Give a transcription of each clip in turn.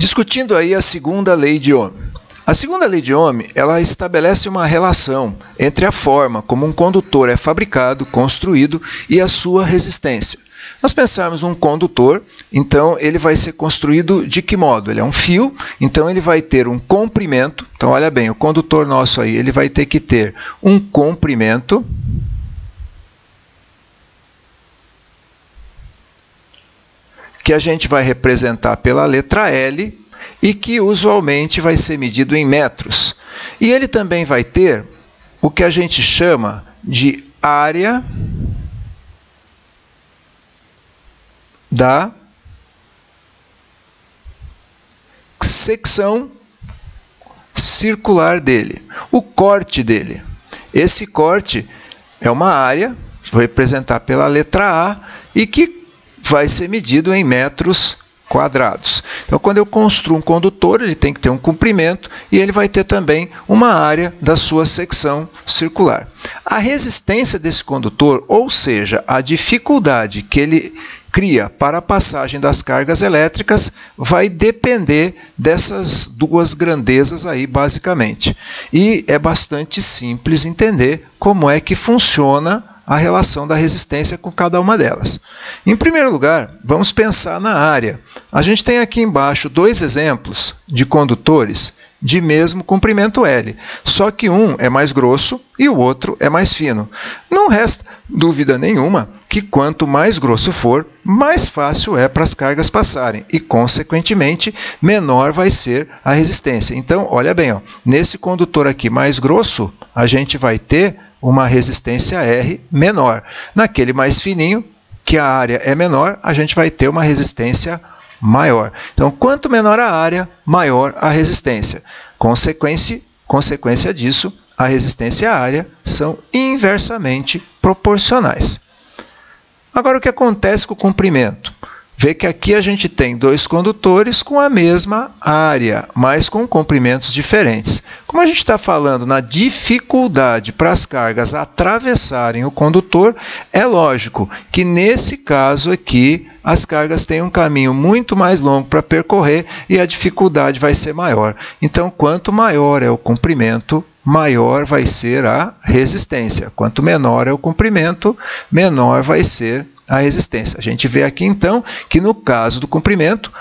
Discutindo aí a segunda lei de Ohm. A segunda lei de Ohm, ela estabelece uma relação entre a forma como um condutor é fabricado, construído e a sua resistência. Nós pensarmos num condutor, então ele vai ser construído de que modo? Ele é um fio, então ele vai ter um comprimento. Então olha bem, o condutor nosso aí, ele vai ter que ter um comprimento que a gente vai representar pela letra L e que usualmente vai ser medido em metros. E ele também vai ter o que a gente chama de área da secção circular dele, o corte dele. Esse corte é uma área, vou representar pela letra A, e que vai ser medido em metros quadrados. Então, quando eu construo um condutor, ele tem que ter um comprimento e ele vai ter também uma área da sua secção circular. A resistência desse condutor, ou seja, a dificuldade que ele cria para a passagem das cargas elétricas, vai depender dessas duas grandezas aí, basicamente. E é bastante simples entender como é que funciona a relação da resistência com cada uma delas. Em primeiro lugar, vamos pensar na área. A gente tem aqui embaixo dois exemplos de condutores de mesmo comprimento L, só que um é mais grosso e o outro é mais fino. Não resta dúvida nenhuma que quanto mais grosso for, mais fácil é para as cargas passarem e, consequentemente, menor vai ser a resistência. Então, olha bem, ó, nesse condutor aqui mais grosso, a gente vai ter uma resistência R menor. Naquele mais fininho, que a área é menor, a gente vai ter uma resistência maior. Então, quanto menor a área, maior a resistência. Consequência disso, a resistência e a área são inversamente proporcionais. Agora, o que acontece com o comprimento? Vê que aqui a gente tem dois condutores com a mesma área, mas com comprimentos diferentes. Como a gente está falando na dificuldade para as cargas atravessarem o condutor, é lógico que nesse caso aqui as cargas têm um caminho muito mais longo para percorrer e a dificuldade vai ser maior. Então, quanto maior é o comprimento, maior vai ser a resistência. Quanto menor é o comprimento, menor vai ser a resistência. A gente vê aqui, então, que no caso do comprimento,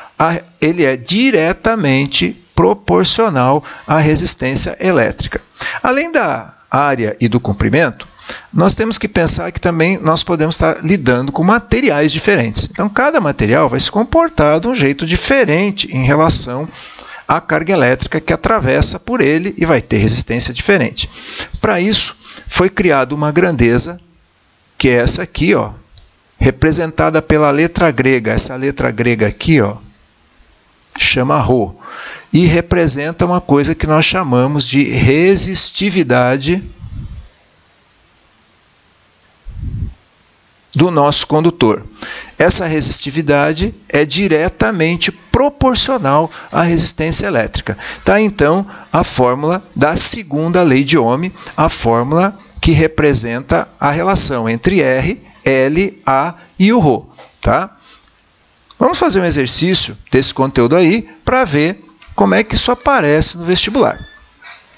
ele é diretamente proporcional à resistência elétrica. Além da área e do comprimento, nós temos que pensar que também nós podemos estar lidando com materiais diferentes. Então, cada material vai se comportar de um jeito diferente em relação à carga elétrica que atravessa por ele e vai ter resistência diferente. Para isso, foi criada uma grandeza, que é essa aqui, ó, representada pela letra grega. Essa letra grega aqui, ó, chama ρ, e representa uma coisa que nós chamamos de resistividade do nosso condutor. Essa resistividade é diretamente proporcional à resistência elétrica. Tá, então, a fórmula da segunda lei de Ohm, a fórmula que representa a relação entre R, L, A e o ρ. Tá? Vamos fazer um exercício desse conteúdo aí para ver como é que isso aparece no vestibular.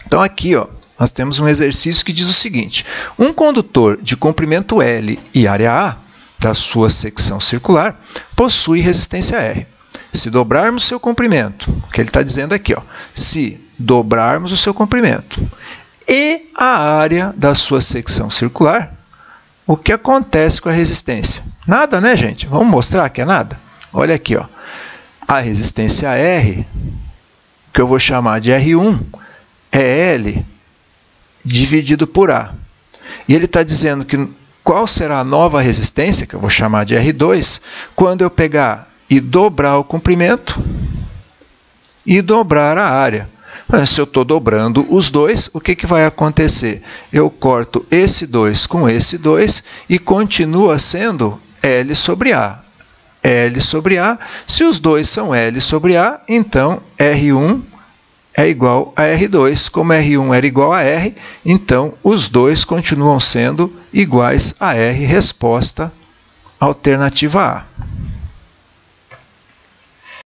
Então, aqui, ó, nós temos um exercício que diz o seguinte: um condutor de comprimento L e área A da sua secção circular possui resistência R. Se dobrarmos seu comprimento, o que ele está dizendo aqui, ó, se dobrarmos o seu comprimento e a área da sua secção circular, o que acontece com a resistência? Nada, né, gente? Vamos mostrar que é nada? Olha aqui, ó. A resistência R, que eu vou chamar de R1, é L dividido por A. E ele está dizendo que qual será a nova resistência, que eu vou chamar de R2, quando eu pegar e dobrar o comprimento e dobrar a área. Se eu estou dobrando os dois, o que vai acontecer? Eu corto esse 2 com esse 2 e continua sendo L sobre A. L sobre A, se os dois são L sobre A, então R1 é igual a R2. Como R1 era igual a R, então os dois continuam sendo iguais a R, resposta alternativa A.